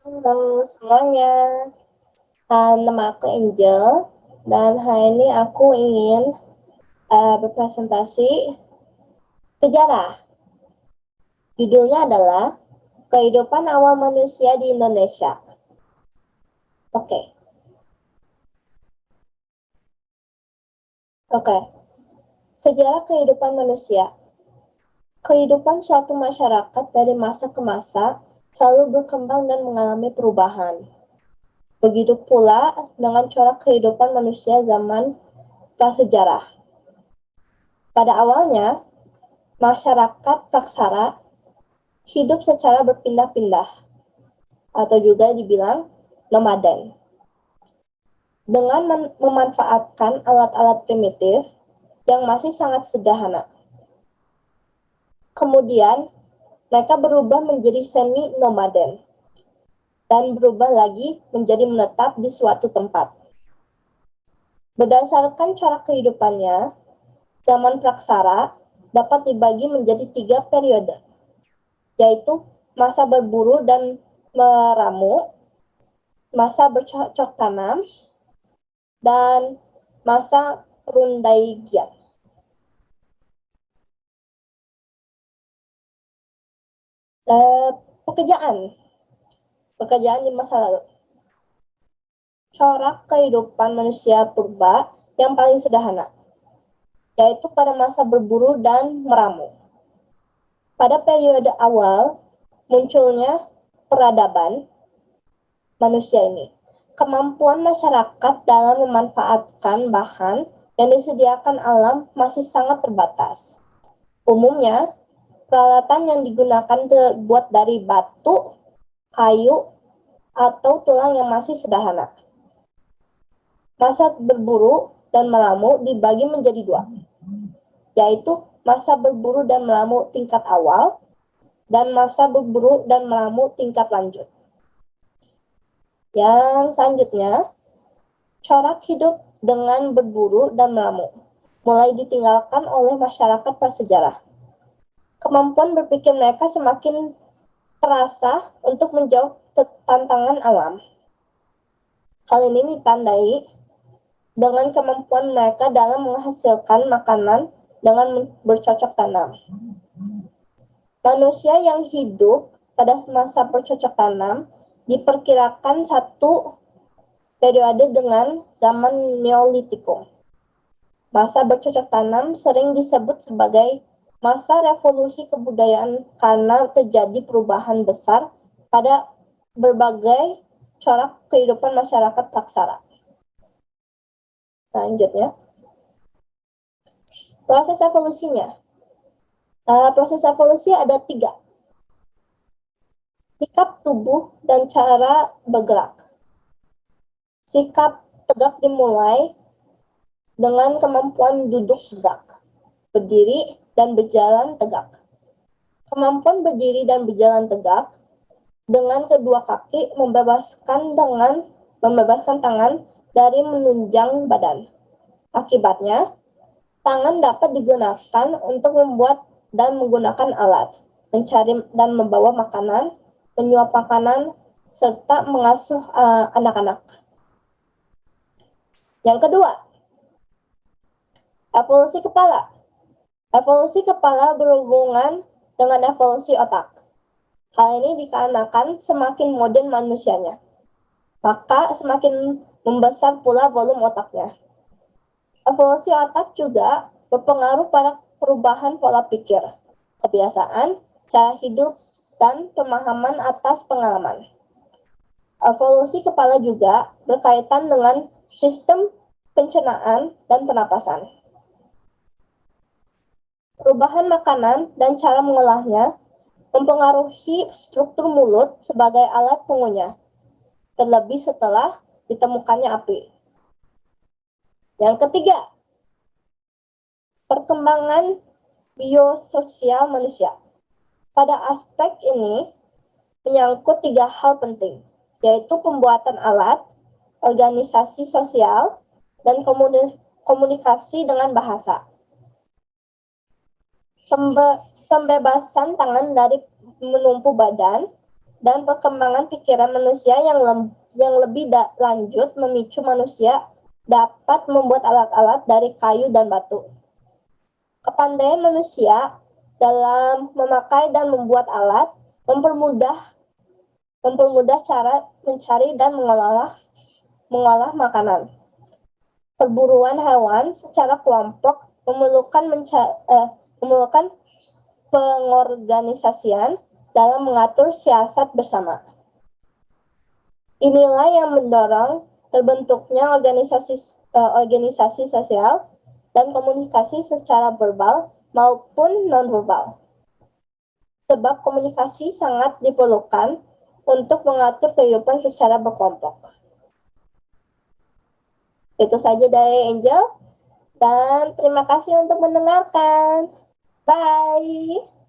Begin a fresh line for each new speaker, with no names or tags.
Halo semuanya, nama aku Angel dan hari ini aku ingin berpresentasi sejarah. Judulnya adalah Kehidupan Awal Manusia di Indonesia. Oke, oke. Sejarah kehidupan manusia. Kehidupan suatu masyarakat dari masa ke masa selalu berkembang dan mengalami perubahan. Begitu pula dengan corak kehidupan manusia zaman prasejarah. Pada awalnya, masyarakat praksara hidup secara berpindah-pindah atau juga dibilang nomaden. Dengan memanfaatkan alat-alat primitif yang masih sangat sederhana. Kemudian, mereka berubah menjadi semi-nomaden dan berubah lagi menjadi menetap di suatu tempat. Berdasarkan cara kehidupannya, zaman praksara dapat dibagi menjadi 3 periode, yaitu masa berburu dan meramu, masa bercocok tanam, dan masa Rundaigian. Pekerjaan pekerjaan di masa lalu. Corak kehidupan manusia purba yang paling sederhana, yaitu pada masa berburu dan meramu. Pada periode awal munculnya peradaban manusia ini. Kemampuan masyarakat dalam memanfaatkan bahan yang disediakan alam masih sangat terbatas. Umumnya, peralatan yang digunakan terbuat dari batu, kayu, atau tulang yang masih sederhana. Masa berburu dan meramu dibagi menjadi 2, yaitu masa berburu dan meramu tingkat awal dan masa berburu dan meramu tingkat lanjut. Yang selanjutnya, corak hidup dengan berburu dan meramu mulai ditinggalkan oleh masyarakat prasejarah. Kemampuan berpikir mereka semakin terasa untuk menjawab tantangan alam. Hal ini ditandai dengan kemampuan mereka dalam menghasilkan makanan dengan bercocok tanam. Manusia yang hidup pada masa bercocok tanam diperkirakan satu periode dengan zaman Neolitikum. Masa bercocok tanam sering disebut sebagai masa revolusi kebudayaan karena terjadi perubahan besar pada berbagai corak kehidupan masyarakat praksara. Selanjutnya, proses evolusinya. Proses evolusi ada 3. Sikap tubuh dan cara bergerak. Sikap tegak dimulai dengan kemampuan duduk tegak, berdiri, dan berjalan tegak. Kemampuan berdiri dan berjalan tegak dengan kedua kaki membebaskan tangan dari menunjang badan. Akibatnya, tangan dapat digunakan untuk membuat dan menggunakan alat, mencari dan membawa makanan, menyuap makanan, serta mengasuh anak-anak. Yang kedua, evolusi kepala. Evolusi kepala berhubungan dengan evolusi otak. Hal ini dikarenakan semakin modern manusianya, maka semakin membesar pula volume otaknya. Evolusi otak juga berpengaruh pada perubahan pola pikir, kebiasaan, cara hidup, dan pemahaman atas pengalaman. Evolusi kepala juga berkaitan dengan sistem pencernaan dan pernapasan. Perubahan makanan dan cara mengolahnya mempengaruhi struktur mulut sebagai alat pengunyah, terlebih setelah ditemukannya api. Yang ketiga, perkembangan biososial manusia. Pada aspek ini menyangkut 3 hal penting, yaitu pembuatan alat, organisasi sosial, dan komunikasi dengan bahasa. Pembebasan tangan dari menumpu badan dan perkembangan pikiran manusia yang lebih lanjut memicu manusia dapat membuat alat-alat dari kayu dan batu. Kepandaian manusia dalam memakai dan membuat alat mempermudah cara mencari dan mengolah makanan. Perburuan hewan secara kelompok memerlukan pengorganisasian dalam mengatur siasat bersama. Inilah yang mendorong terbentuknya organisasi sosial dan komunikasi secara verbal maupun non-verbal. Sebab komunikasi sangat diperlukan untuk mengatur kehidupan secara berkelompok. Itu saja dari Angel, dan terima kasih untuk mendengarkan. Bye!